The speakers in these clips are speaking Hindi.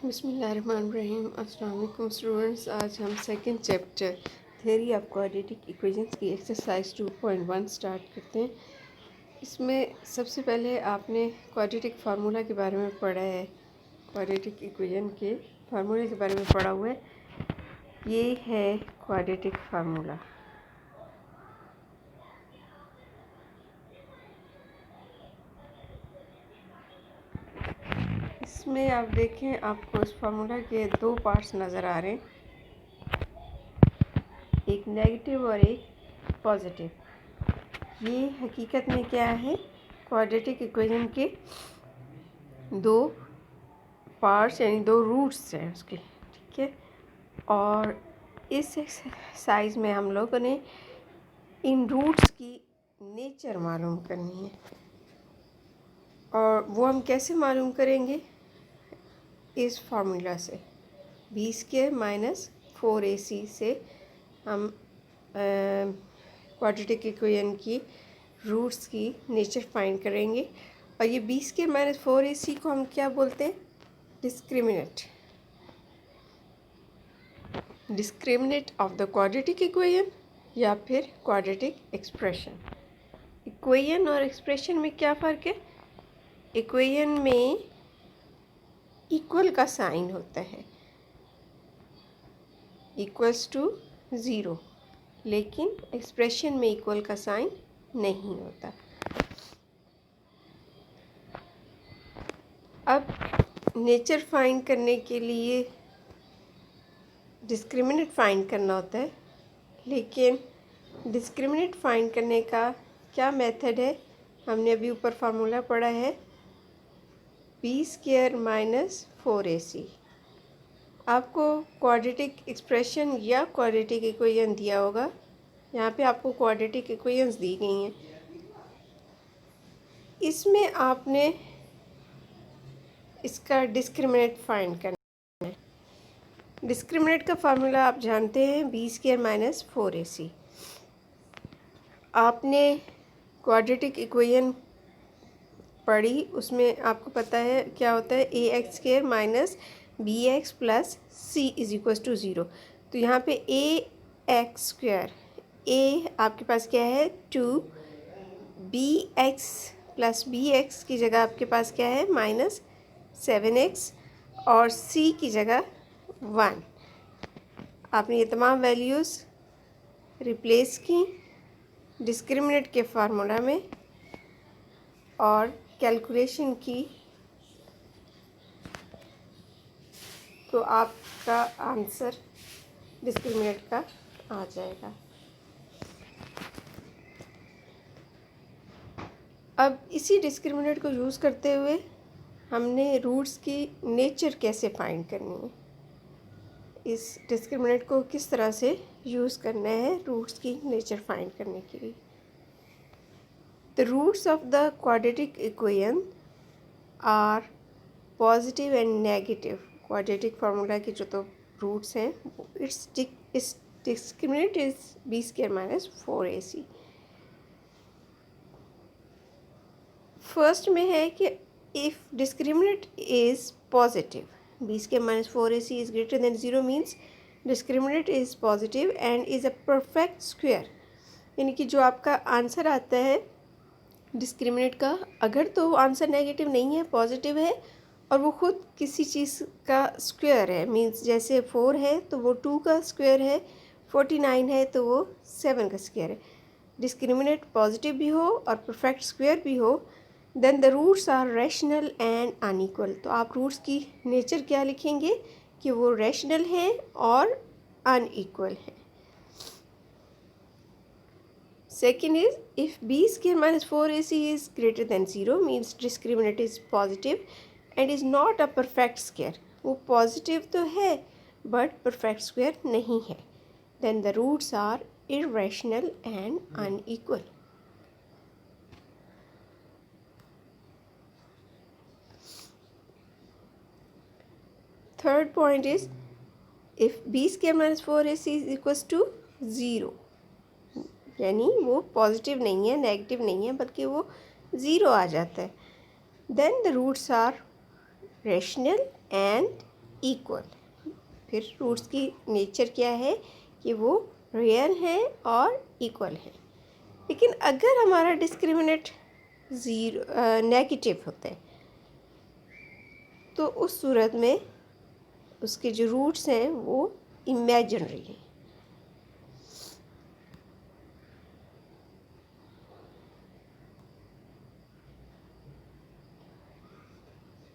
बिस्मिल्लाहिर्रहमानिर्रहीम। अस्सलाम वालेकुम स्टूडेंट्स। आज हम second chapter theory of quadratic equations की एक्सरसाइज 2.1 स्टार्ट करते हैं। इसमें सबसे पहले आपने क्वाड्रेटिक फार्मूला के बारे में पढ़ा है। क्वाड्रेटिक इक्वेशन के फार्मूले के बारे में पढ़ा हुआ है। ये है क्वाड्रेटिक फार्मूला। इसमें आप देखें, आपको इस फार्मूला के दो पार्ट्स नज़र आ रहे हैं, एक नेगेटिव और एक पॉजिटिव। ये हकीकत में क्या है, क्वाड्रेटिक इक्वेशन के दो पार्ट्स यानी दो रूट्स हैं उसके, ठीक है। और इस एक्सरसाइज में हम लोगों ने इन रूट्स की नेचर मालूम करनी है। और वो हम कैसे मालूम करेंगे, इस फार्मूला से b² - 4ac से हम क्वाड्रेटिक इक्वेशन की रूट्स की नेचर फाइंड करेंगे। और ये b² - 4ac को हम क्या बोलते हैं, discriminant of the quadratic equation या फिर क्वाड्रेटिक एक्सप्रेशन। इक्वेशन और एक्सप्रेशन में क्या फ़र्क है, इक्वेशन में इक्वल का साइन होता है, इक्वल्स टू 0, लेकिन एक्सप्रेशन में इक्वल का साइन नहीं होता। अब नेचर फाइंड करने के लिए डिस्क्रिमिनेंट फाइंड करना होता है, लेकिन डिस्क्रिमिनेंट फाइंड करने का क्या मेथड है, हमने अभी ऊपर फार्मूला पढ़ा है, b² - 4ac। आपको क्वाड्रेटिक एक्सप्रेशन या क्वाड्रेटिक इक्वेशन दिया होगा, यहाँ पे आपको क्वाड्रेटिक इक्वेशंस दी गई हैं। इसमें आपने इसका डिस्क्रिमिनेंट फाइंड करना है। डिस्क्रिमिनेंट का फार्मूला आप जानते हैं, b² - 4ac। आपने क्वाड्रेटिक इक्वेशन पढ़ी, उसमें आपको पता है क्या होता है, ax² - bx + c = 0। तो यहाँ पे ax², a आपके पास क्या है 2, bx + bx की जगह आपके पास क्या है -7x, और c की जगह 1। आपने ये तमाम वैल्यूज़ रिप्लेस की डिस्क्रिमिनेंट के फार्मूला में और कैलकुलेशन की, तो आपका आंसर डिस्क्रिमिनेंट का आ जाएगा। अब इसी डिस्क्रिमिनेंट को यूज़ करते हुए हमने रूट्स की नेचर कैसे फाइंड करनी है, इस डिस्क्रिमिनेंट को किस तरह से यूज़ करना है रूट्स की नेचर फाइंड करने के लिए। The roots of the quadratic equation are positive and negative. Quadratic formula के जो तो रूट्स हैं, it's discriminant is b² - 4ac। First में है कि if discriminant is positive, b² - 4ac is greater than 0 means discriminant is positive and is a perfect square. यानी कि जो आपका आंसर आता है डिस्क्रिमिनेंट का, अगर तो आंसर नेगेटिव नहीं है, पॉजिटिव है, और वो खुद किसी चीज़ का स्क्वायर है, मीन्स जैसे 4 है तो वो 2 का स्क्वायर है, 49 है तो वो 7 का स्क्वायर है, डिस्क्रिमिनेंट पॉजिटिव भी हो और परफेक्ट स्क्वायर भी हो, then the roots are rational and unequal. तो आप रूट्स की नेचर क्या लिखेंगे कि वो रैशनल हैं और अनइक्वल हैं। Second is, if b² - 4ac is greater than 0 means discriminant is positive and is not a perfect square। वो पॉजिटिव तो है बट परफेक्ट स्क्वायर नहीं है, then the roots are irrational and unequal। Third point is, if b² - 4ac is equals to 0, यानी वो पॉजिटिव नहीं है, नेगेटिव नहीं है, बल्कि वो 0 आ जाता है, then the roots are rational and equal. फिर रूट्स की नेचर क्या है कि वो रियल है और इक्वल है। लेकिन अगर हमारा डिस्क्रिमिनेंट नेगेटिव होता है तो उस सूरत में उसके जो रूट्स हैं वो इमेजिनरी हैं।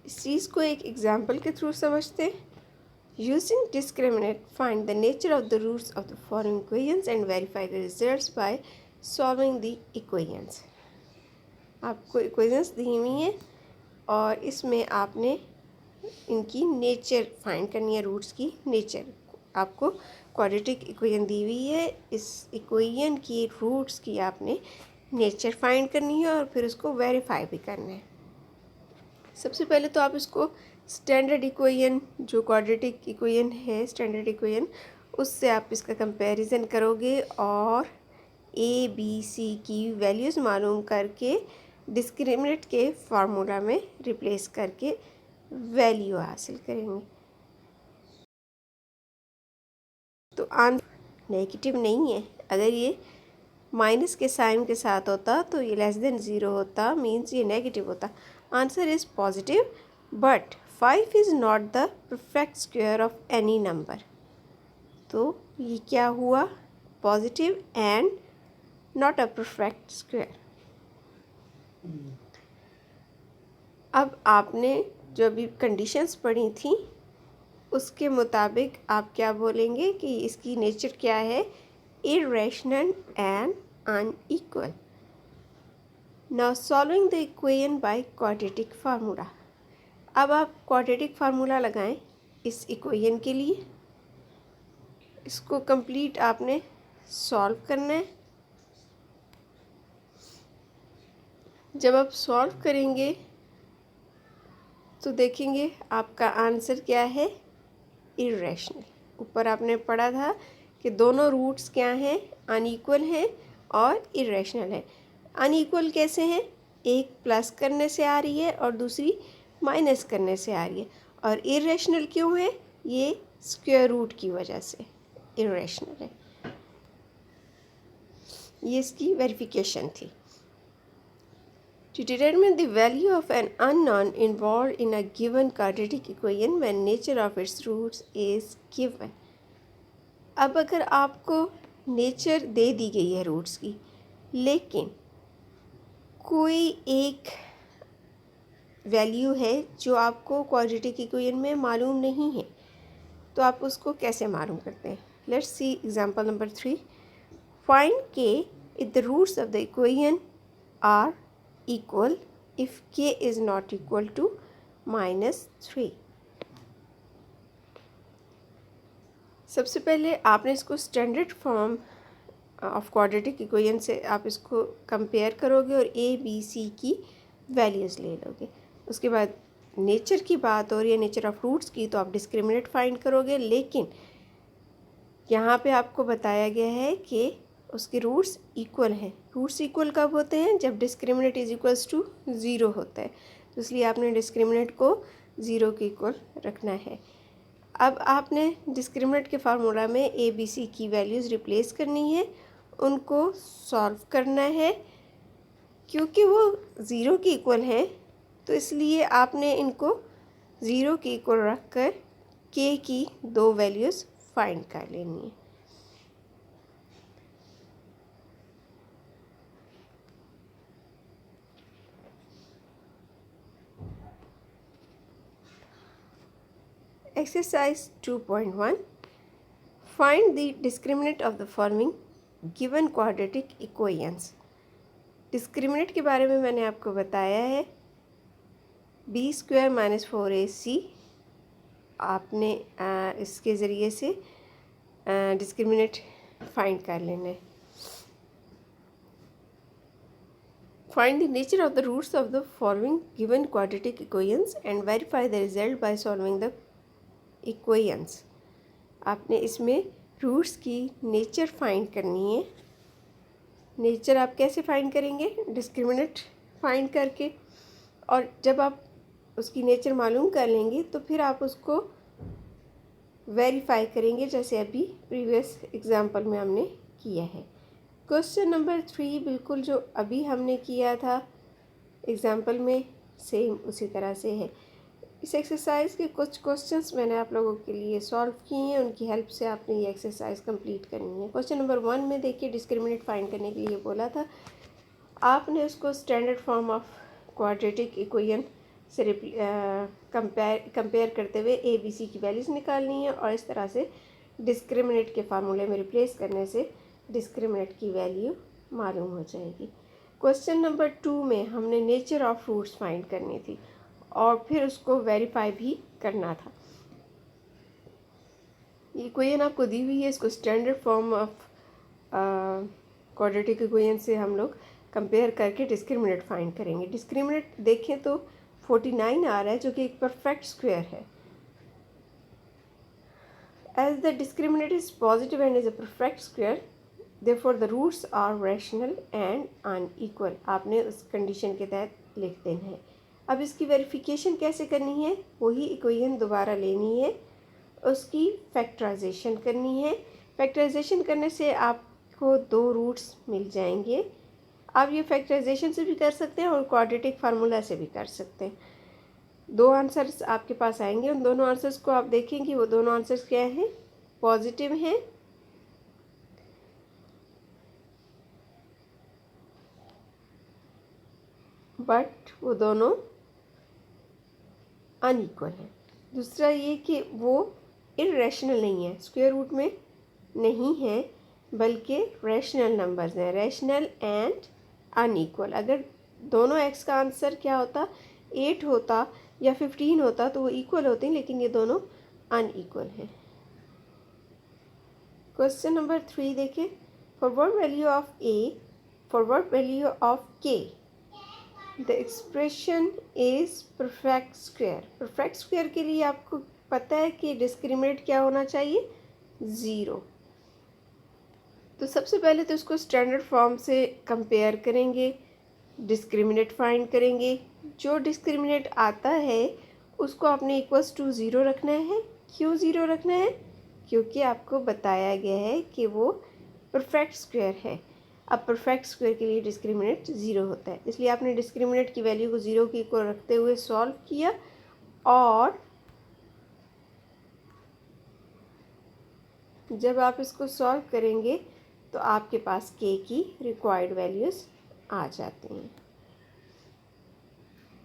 इस चीज़ को एक एग्जांपल के थ्रू समझते हैं। Using discriminant find the nature of the roots of the following equations and verify the results by solving the equations. आपको इक्वेशंस दी हुई हैं और इसमें आपने इनकी नेचर फाइंड करनी है, रूट्स की नेचर। आपको क्वाड्रेटिक इक्वेशन दी हुई है, इस इक्वेशन की रूट्स की आपने नेचर फाइंड करनी है और फिर उसको वेरीफाई भी करना है। सबसे पहले तो आप इसको स्टैंडर्ड इक्वेशन, जो क्वाड्रेटिक इक्वेशन है स्टैंडर्ड इक्वेशन, उससे आप इसका कंपैरिजन करोगे और ए बी सी की वैल्यूज़ मालूम करके डिस्क्रिमिनेंट के फार्मूला में रिप्लेस करके वैल्यू हासिल करेंगे। तो आंसर नेगेटिव नहीं है। अगर ये माइनस के साइन के साथ होता तो ये लेस देन ज़ीरो होता, मीन्स ये नेगेटिव होता। Answer is positive, but 5 is not the perfect square of any number. तो ये क्या हुआ? Positive and not a perfect square. अब आपने जो अभी कंडीशंस पढ़ी थी उसके मुताबिक आप क्या बोलेंगे कि इसकी नेचर क्या है? Irrational and unequal. Now solving the equation by quadratic formula. अब आप क्वाड्रेटिक फार्मूला लगाएं इस इक्वेशन के लिए। इसको कंप्लीट आपने सॉल्व करना है। जब आप सॉल्व करेंगे तो देखेंगे आपका आंसर क्या है? इर्रेशनल। ऊपर आपने पढ़ा था कि दोनों रूट्स क्या हैं? अनइक्वल हैं और इर्रेशनल है। अनइक्वल कैसे हैं? एक प्लस करने से आ रही है और दूसरी माइनस करने से आ रही है। और इर्रेशनल क्यों है? ये स्क्वायर रूट की वजह से इर्रेशनल है। ये इसकी वेरिफिकेशन थी। To determine the value of an unknown involved in a given quadratic equation when nature of its roots is given. अब अगर आपको नेचर दे दी गई है रूट्स की, लेकिन कोई एक वैल्यू है जो आपको क्वाड्रेटिक इक्वेशन में मालूम नहीं है, तो आप उसको कैसे मालूम करते हैं? Let's see example number 3। Find k if the roots of the equation are equal if k is not equal to -3। सबसे पहले आपने इसको standard form of quadratic equation से आप इसको कंपेयर करोगे और ए बी सी की वैल्यूज़ ले लोगे। उसके बाद नेचर की बात हो रही है, नेचर ऑफ रूट्स की, तो आप डिस्क्रिमिनेंट फाइंड करोगे। लेकिन यहाँ पे आपको बताया गया है कि उसके रूट्स इक्वल हैं। रूट्स इक्वल कब होते हैं? जब discriminant is equals to zero होता है। तो इसलिए आपने डिस्क्रिमिनेंट को ज़ीरो के इक्वल रखना है। अब आपने डिस्क्रिमिनेंट के फार्मूला में ए बी सी की वैल्यूज़ रिप्लेस करनी है, उनको सॉल्व करना है। क्योंकि वो ज़ीरो के इक्वल हैं तो इसलिए आपने इनको ज़ीरो के इक्वल रख कर के की दो वैल्यूज़ फाइंड कर लेनी है। Exercise 2.1 Find the discriminant of the following given quadratic equations। Discriminant के बारे में मैंने आपको बताया है, b² - 4ac। आपने इसके ज़रिए से डिस्क्रिमिनेंट फाइंड कर लेना है। Find the nature of the roots of the following given quadratic equations and verify the result by solving the equations. आपने इसमें रूट्स की नेचर फाइंड करनी है। नेचर आप कैसे फाइंड करेंगे? डिस्क्रिमिनेंट फाइंड करके। और जब आप उसकी नेचर मालूम कर लेंगे तो फिर आप उसको वेरीफाई करेंगे, जैसे अभी प्रीवियस एग्जांपल में हमने किया है। क्वेश्चन नंबर 3 बिल्कुल जो अभी हमने किया था एग्जांपल में सेम उसी तरह से है। इस एक्सरसाइज के कुछ क्वेश्चंस मैंने आप लोगों के लिए सॉल्व किए हैं, उनकी हेल्प से आपने ये एक्सरसाइज कंप्लीट करनी है। क्वेश्चन नंबर 1 में देखिए, डिस्क्रिमिनेंट फाइंड करने के लिए बोला था, आपने उसको standard form of quadratic equation से कंपेयर करते हुए ए बी सी की वैल्यूज़ निकालनी है, और इस तरह से डिस्क्रिमिनेंट के फार्मूले में रिप्लेस करने से डिस्क्रिमिनेंट की वैल्यू मालूम हो जाएगी। क्वेश्चन नंबर 2 में हमने नेचर ऑफ फ्रूट्स फाइंड करनी थी और फिर उसको वेरीफाई भी करना था। ये इक्वेशन आपको दी हुई है, इसको standard form of quadratic equation से हम लोग कंपेयर करके डिस्क्रिमिनेंट फाइंड करेंगे। डिस्क्रिमिनेंट देखें तो 49 आ रहा है, जो कि एक परफेक्ट स्क्वायर है। As the discriminant is positive and is a perfect square, therefore the roots are rational and unequal. आपने उस कंडीशन के तहत लिख देना है। अब इसकी वेरिफिकेशन कैसे करनी है, वही इक्वेशन दोबारा लेनी है, उसकी फैक्टराइजेशन करनी है। फैक्टराइजेशन करने से आपको 2 रूट्स मिल जाएंगे। आप ये फैक्टराइजेशन से भी कर सकते हैं और क्वाड्रेटिक फार्मूला से भी कर सकते हैं। 2 आंसर्स आपके पास आएंगे, उन दोनों आंसर्स को आप देखेंगे, वो दोनों आंसर्स क्या हैं, पॉजिटिव हैं, बट वो दोनों अनइक्वल हैं। दूसरा ये कि वो इर्रेशनल नहीं है, स्क्वायर रूट में नहीं है, बल्कि रैशनल नंबर्स हैं, रैशनल एंड अनइक्वल। अगर दोनों एक्स का आंसर क्या होता, 8 होता या 15 होता तो वो इक्वल होते हैं, लेकिन ये दोनों अनइक्वल हैं। क्वेश्चन नंबर 3 देखें, for what value of a, for what value of k the expression is perfect square. Perfect square के लिए आपको पता है कि डिस्क्रिमिनेंट क्या होना चाहिए, 0। तो सबसे पहले तो इसको स्टैंडर्ड फॉर्म से कंपेयर करेंगे, डिस्क्रिमिनेंट फाइंड करेंगे। जो डिस्क्रिमिनेंट आता है उसको आपने इक्वल्स टू 0 रखना है। क्यों 0 रखना है, क्योंकि आपको बताया गया है कि वो परफेक्ट स्क्वायर है। अब परफेक्ट स्क्वायर के लिए डिस्क्रिमिनेंट 0 होता है, इसलिए आपने डिस्क्रिमिनेंट की वैल्यू को 0 की इक्वल रखते हुए सॉल्व किया, और जब आप इसको सॉल्व करेंगे तो आपके पास के की रिक्वायर्ड वैल्यूज़ आ जाती हैं।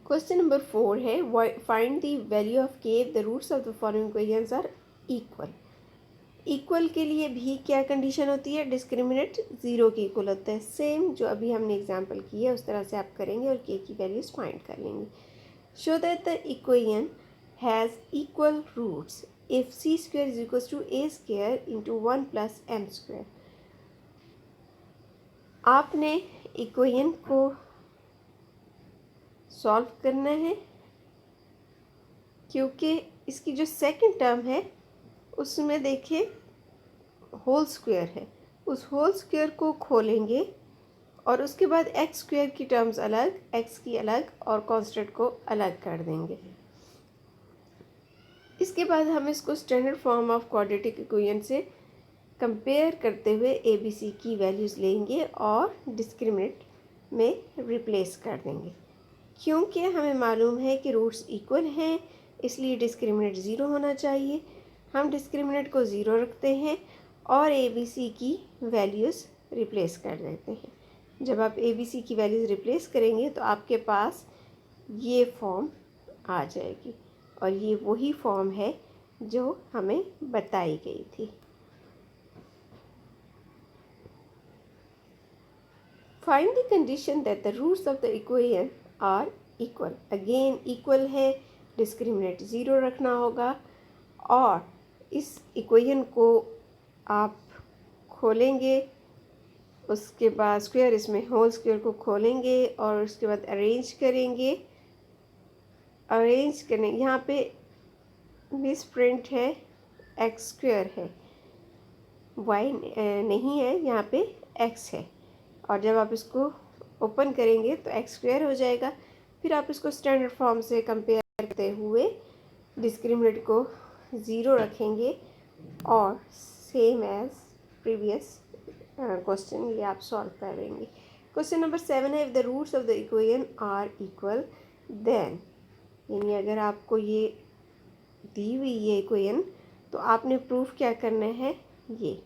क्वेश्चन नंबर 4 है, find the value of k if the roots of the following equations are equal. Equal के लिए भी क्या कंडीशन होती है, डिस्क्रिमिनेंट 0 की इक्वल होता है। सेम जो अभी हमने एग्जांपल की है उस तरह से आप करेंगे और के की वैल्यूज फाइंड कर लेंगे। Show that the equation has equal roots if c square is equal to a square into 1 plus m square. आपने इक्वेशन को सॉल्व करना है, क्योंकि इसकी जो सेकंड टर्म है उसमें देखिए होल स्क्वायर है, उस होल स्क्वायर को खोलेंगे और उसके बाद एक्स स्क्वायर की टर्म्स अलग, एक्स की अलग और कांस्टेंट को अलग कर देंगे। इसके बाद हम इसको standard form of quadratic equation से कंपेयर करते हुए ए बी सी की वैल्यूज़ लेंगे और डिस्क्रिमिनेंट में रिप्लेस कर देंगे। क्योंकि हमें मालूम है कि रूट्स इक्वल हैं, इसलिए डिस्क्रिमिनेंट 0 होना चाहिए। हम डिस्क्रिमिनेंट को 0 रखते हैं और ए बी सी की वैल्यूज़ रिप्लेस कर देते हैं। जब आप ए बी सी की वैल्यूज़ रिप्लेस करेंगे तो आपके पास ये फॉर्म आ जाएगी, और ये वही फॉर्म है जो हमें बताई गई थी। Find the condition that the roots of the equation are equal. Again equal है, डिस्क्रिमिनेंट 0 रखना होगा, और इस इक्वेशन को आप खोलेंगे, उसके बाद स्क्वायर, इसमें होल स्क्वायर को खोलेंगे और उसके बाद अरेंज करेंगे। अरेंज करने यहाँ पे मिस प्रिंट है, एक्स स्क्वायर है, वाई नहीं है, यहाँ पे एक्स है, और जब आप इसको ओपन करेंगे तो एक्स स्क्वायर हो जाएगा। फिर आप इसको स्टैंडर्ड फॉर्म से कंपेयर करते हुए डिस्क्रिमिनेंट को 0 रखेंगे और सेम एज प्रीवियस क्वेश्चन ये आप सॉल्व करेंगे। क्वेश्चन नंबर 7 है, if the roots of the equation are equal then, यानी अगर आपको ये दी हुई है इक्वेशन तो आपने प्रूफ क्या करना है ये।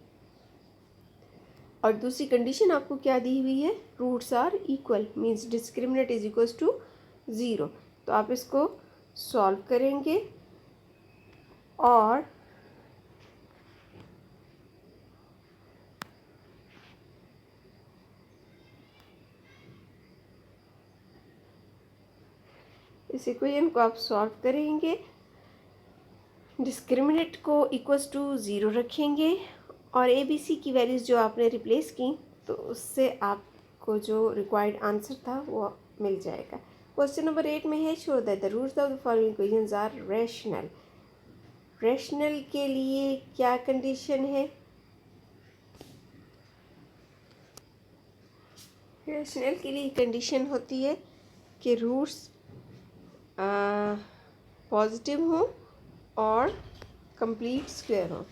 और दूसरी कंडीशन आपको क्या दी हुई है, roots are equal means discriminant is equals to 0। तो आप इसको सॉल्व करेंगे और इस इक्वेशन को आप सॉल्व करेंगे, डिस्क्रिमिनेंट को इक्वल्स टू 0 रखेंगे और ए बी सी की वैल्यूज़ जो आपने रिप्लेस की तो उससे आपको जो रिक्वायर्ड आंसर था वो मिल जाएगा। क्वेश्चन नंबर 8 में है, show that the roots of the following equations are rational. Rational के लिए क्या कंडीशन है, रैशनल के लिए कंडीशन होती है कि रूट्स पॉजिटिव हों और कंप्लीट स्क्वायर हों।